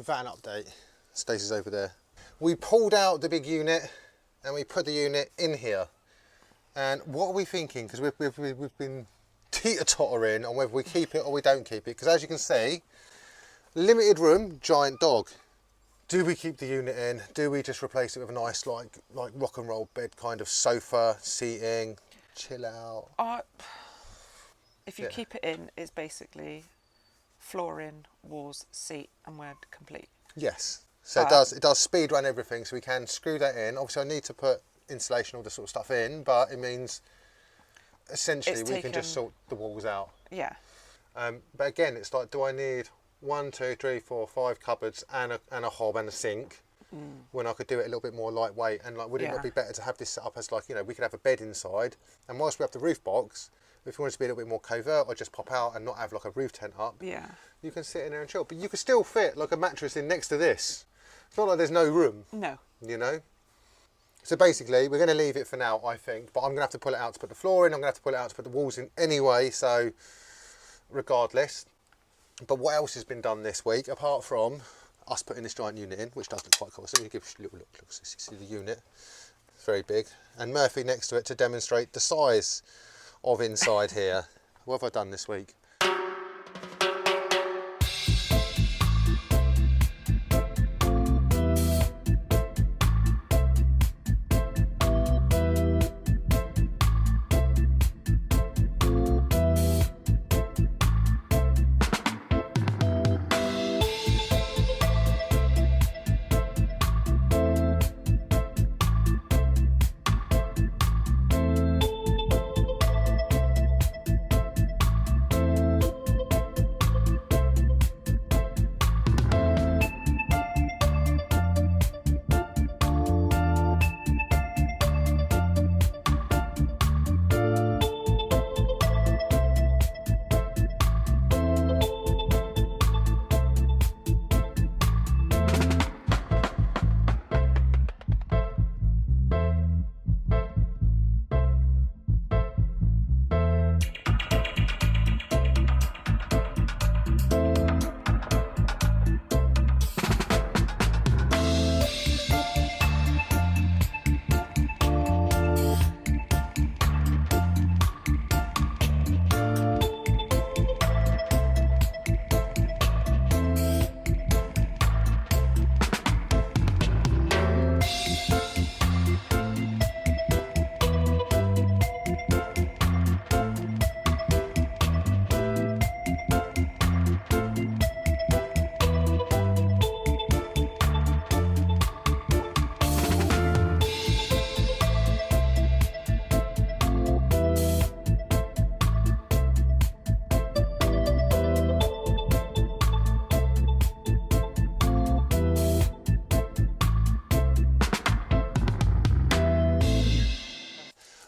van update. Stacey's over there. We pulled out the big unit and we put the unit in here. And what are we thinking? Because we've been teeter-tottering on whether we keep it or we don't keep it. Because as you can see, limited room, giant dog. Do we keep the unit in? Do we just replace it with a nice like rock and roll bed kind of sofa, seating, chill out? If you keep it in, it's basically flooring, walls, seat and we're complete. Yes. So it does speed run everything, so we can screw that in. Obviously I need to put insulation, all this sort of stuff in, but it means essentially we can just sort the walls out. Yeah. But again, it's like, do I need 1, 2, 3, 4, 5 cupboards and a hob and a sink when I could do it a little bit more lightweight? And like, would it not be better to have this set up as like, you know, we could have a bed inside, and whilst we have the roof box, if you want it to be a little bit more covert or just pop out and not have like a roof tent up, you can sit in there and chill. But you could still fit like a mattress in next to this. It's not like there's no room. No. You know? So basically, we're going to leave it for now, I think. But I'm going to have to pull it out to put the floor in. I'm going to have to pull it out to put the walls in anyway. So, regardless. But what else has been done this week, apart from us putting this giant unit in, which does look quite cool. So you give a little look. See the unit. It's very big. And Murphy next to it to demonstrate the size of inside here. What have I done this week?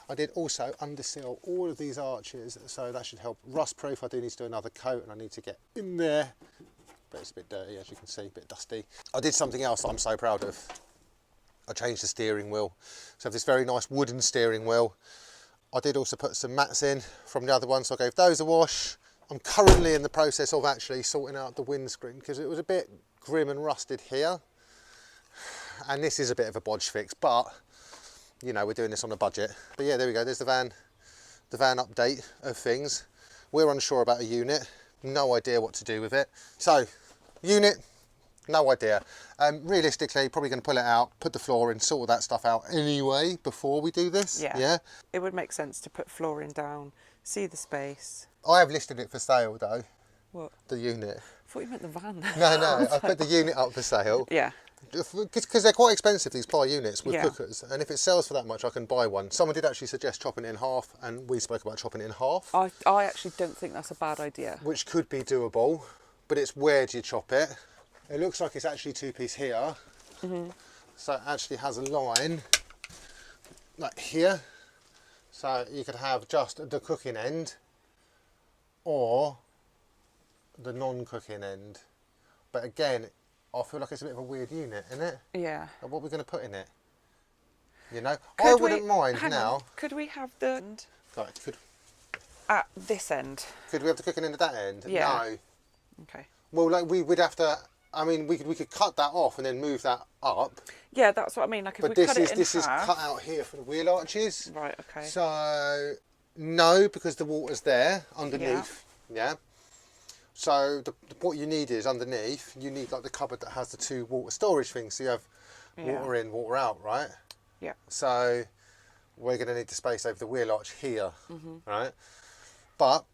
I did also underseal all of these arches, so that should help rust proof. I do need to do another coat and I need to get in there, but it's a bit dirty as you can see, a bit dusty. I did something else that I'm so proud of. I changed the steering wheel. So I have this very nice wooden steering wheel. I did also put some mats in from the other one, so I gave those a wash. I'm currently in the process of actually sorting out the windscreen because it was a bit grim and rusted here. And this is a bit of a bodge fix, but you know, we're doing this on a budget. But yeah, there we go, there's the van update of things. We're unsure about a unit, no idea what to do with it. So, unit, no idea. Realistically, probably going to pull it out, put the floor in, sort all that stuff out anyway before we do this. Yeah. It would make sense to put flooring down, see the space. I have listed it for sale though. What? The unit. I thought you meant the van. No, I put the unit up for sale. Yeah. Because they're quite expensive, these ply units with cookers, and if it sells for that much I can buy one. Someone did actually suggest chopping it in half, and we spoke about chopping it in half. I actually don't think that's a bad idea. Which could be doable, but it's where do you chop it? It looks like it's actually two-piece here, so it actually has a line like here, so you could have just the cooking end or the non-cooking end, but again I feel like it's a bit of a weird unit, isn't it? Yeah. Like, what are we going to put in it? You know? I wouldn't mind now. Could we have the end at this end? Could we have the cooking end at that end? Yeah. No. Okay. Well, like we'd have to I mean, we could cut that off and then move that up. Yeah, that's what I mean. Like if But we this cut it is in this is half, cut out here for the wheel arches. right? Okay. So no, because the water's there underneath. Yeah. So what you need is underneath. You need like the cupboard that has the 2 water storage things. So you have water in, water out, right? Yeah. So we're going to need the space over the wheel arch here, right? But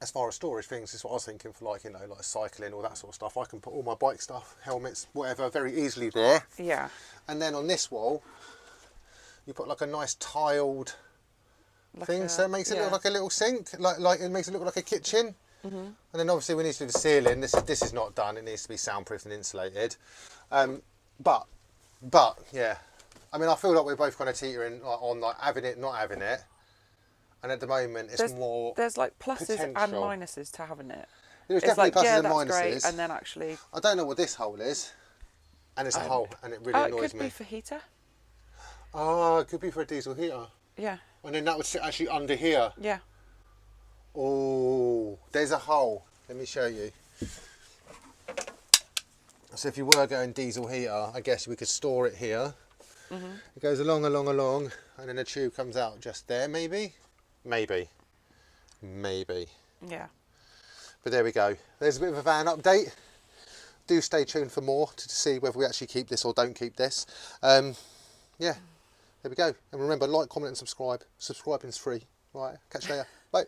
as far as storage things, this is what I was thinking for, like, you know, like cycling, all that sort of stuff. I can put all my bike stuff, helmets, whatever, very easily there. Yeah. And then on this wall, you put like a nice tiled thing, so it makes it look like a little sink, like it makes it look like a kitchen. And then obviously we need to do the ceiling. This is not done. It needs to be soundproofed and insulated. But yeah, I mean, I feel like we're both kind of teetering on like having it, not having it. And at the moment, it's more. There's like pluses and potential. minuses to having it. There's It's definitely like, pluses and that's minuses. great, and then actually, I don't know what this hole is, and it's a hole, and it really it annoys could me. be for heater. Oh, it could be for a diesel heater. Yeah. And then that would sit actually under here. Yeah. Oh, there's a hole. Let me show you. So if you were going diesel heater, I guess we could store it here. It goes along, and then the tube comes out just there, maybe? Maybe. Yeah. But there we go. There's a bit of a van update. Do stay tuned for more to see whether we actually keep this or don't keep this. Yeah, there we go. And remember, like, comment and subscribe. Subscribing's free. Right, catch you later. Bye.